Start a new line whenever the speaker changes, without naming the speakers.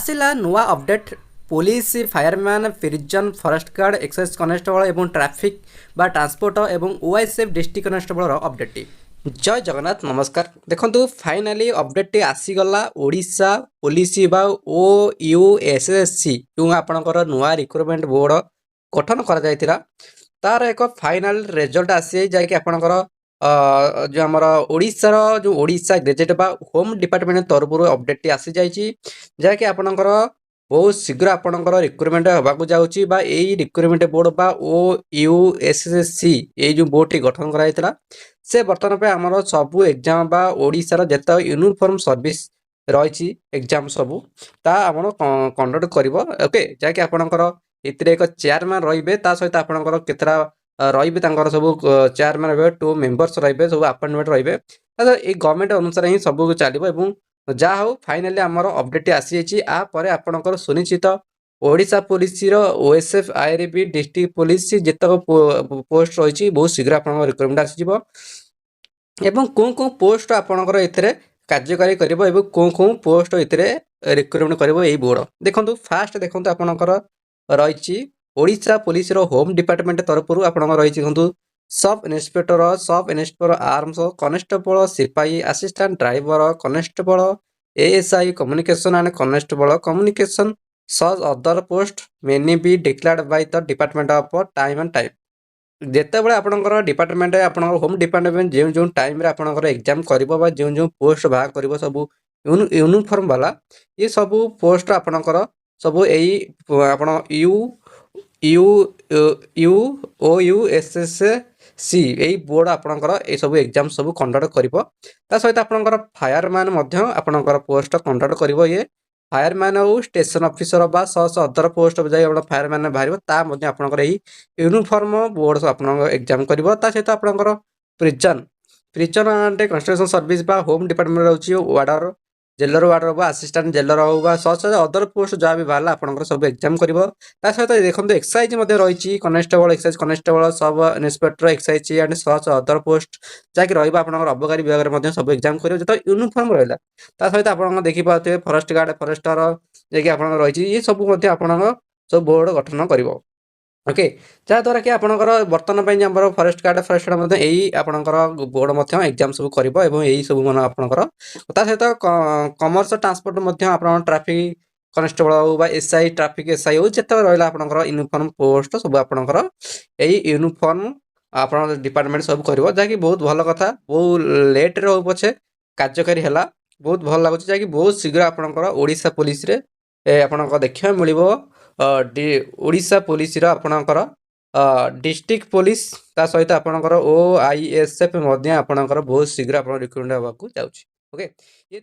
आसला नुआ update police fireman prison forest guard excise constable एवं ट्रैफिक बा ट्रांसपोर्ट एवं ओएसएफ डिस्ट्रिक्ट कनेस्टेबल अपडेट जय जगन्नाथ नमस्कार देखो फाइनाली अपडेट आसीगला ओडिशा पुलिस बा ओ यू एस एस सी जो आपणकर नुआ रिक्रुटमेंट बोर्ड गठन कर तार एक फाइनाल रिजल्ट आसी जैकि आपणकर जो आमर ओडिशार जो ओडिशा ग्रेजुएट बा होम डिपार्टमेंट तरफ अपडेट आसी जाइए जहाँकि आपणकर बहुत शीघ्र आपणकर रिक्रुटमेंट होगाक जाऊँगी यही रिक्रुटमेंट बोर्ड बा ओ यू एस एस सी ये जो बोर्ड टी गठन कराइला से बर्तमान पे आमर सबू एग्जाम बा ओडिशार जिते यूनिफॉर्म सर्विस रही एग्जाम सबू ता आम कंडक्ट कर ओके जहाँकि आपणकर एक चेयरमैन रे सहित आपणकर केतरा रे सब चेयरमैन रे 2 मेंबर्स रे सब अपॉइंटमेंट रे ये गवर्नमेंट अनुसार ही सब चलो जहाँ हूँ फाइनाली आमर अपडेट आसी जापर आपणकर सुनिश्चित Odisha police OSF IRB district police जितक पोस्ट रही बहुत शीघ्र आप रिक्रुटमेंट आसीज एवं कौ पोस्ट आपणकर ए कार्यकारी कर कौ पोस्ट ए रिक्रुटमेंट कर बोर्ड देखो फास्ट देखो आपणकर रही ओडिशा पुलिस होम डिपार्टमेंट तरफ आपंकर रही देखो सब इन्स्पेक्टर आर्म्स कनेस्टेबल सिपाही assistant driver constable ASI communication and constable communication such other post many be declared by the department of time and time जितेबाला आपंकर डिपार्टमेंट आप होम डिपार्टमेंट जो जो टाइम आपंकर एग्जाम कर जो जो पोस्ट बाहर कर सब यूनिफॉर्म वाला ये सब पोस्ट आपंकर सब यही आप U U U O U S S C यही बोर्ड आपंकर ये सब एग्जाम सब कंडक्ट कर सहित आपंकर फायरमैन आपंकर पोस्ट कंडक्ट कर ये फायरमैन हो स्टेशन ऑफिसर बा सस अदर पोस्ट जाए फायरमैन बाहर आपंकर यूनिफॉर्म बोर्ड आप एग्जाम कर सहित आपंकर prison prison and construction service बा होम डिपार्टमेंट रोचे वार्डर जेलर वार्डर बा असिस्टेंट जेलर हो सच अदर पोस्ट जहाँ भी बाहर आपंकर सब एग्जाम कर सहित देखो एक्साइज रही constable excise constable sub inspector excise and such other post जहाँकि रहा अबकारी विभाग में सब एग्जाम कर जो यूनिफॉर्म रहा सहित आप देखिपे फॉरेस्ट गार्ड फॉरेस्टर जी आप रही ये सब सब बोर्ड गठन कर ओके जहाँद्वारा कि आपंकर बर्तमान आम फॉरेस्ट गार्ड फॉरेस्ट यही आपंकर बोर्ड एग्जाम सब कर यही सब मन आपंकर सहित कमर्स ट्रांसपोर्ट आप ट्राफिक कनेस्टेबल हो एसआई ट्राफिक एसआई हो जिते रहा आपंकर यूनिफॉर्म पोस्ट सब आपंकर यही यूनिफॉर्म आप डिपार्टमेंट सब कर जहाँकि बहुत भल कथा बहुत लेट्रे हो पछे कार्यकारी है बहुत भल लगुच जहाँकि बहुत शीघ्र आपंकर ओडिशा पुलिस आपंक देखा मिल ओडिशा पुलिस आपणकर डिस्ट्रिक्ट पुलिस ता सहित आपणकर ओआईएसएफ आपणकर बहुत शीघ्र आप रिक्रुटमेंट होगा जाऊँगी ओके ये